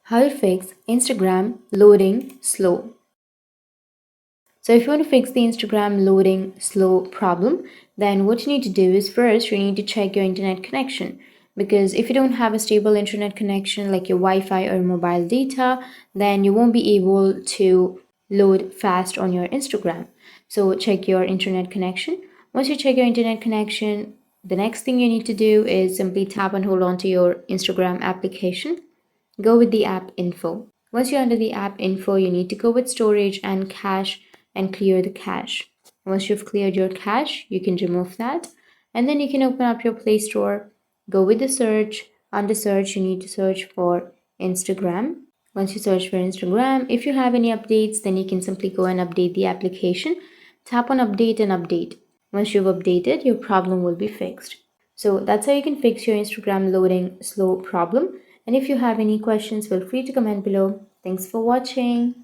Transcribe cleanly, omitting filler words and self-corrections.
How to fix Instagram loading slow. So if you want to fix the Instagram loading slow problem, then what you need to do is first you need to check your internet connection. Because if you don't have a stable internet connection like your Wi-Fi or mobile data, then you won't be able to load fast on your Instagram. So check your internet connection. Once you check your internet connection, the next thing you need to do is simply tap and hold on to your Instagram application. Go with the app info. Once you're under the app info, you need to go with storage and cache and clear the cache. Once you've cleared your cache, you can remove that. And then you can open up your Play Store. Go with the search. Under search, you need to search for Instagram. Once you search for Instagram, if you have any updates, then you can simply go and update the application. Tap on update and update. Once you've updated, your problem will be fixed. So that's how you can fix your Instagram loading slow problem. And if you have any questions, feel free to comment below. Thanks for watching.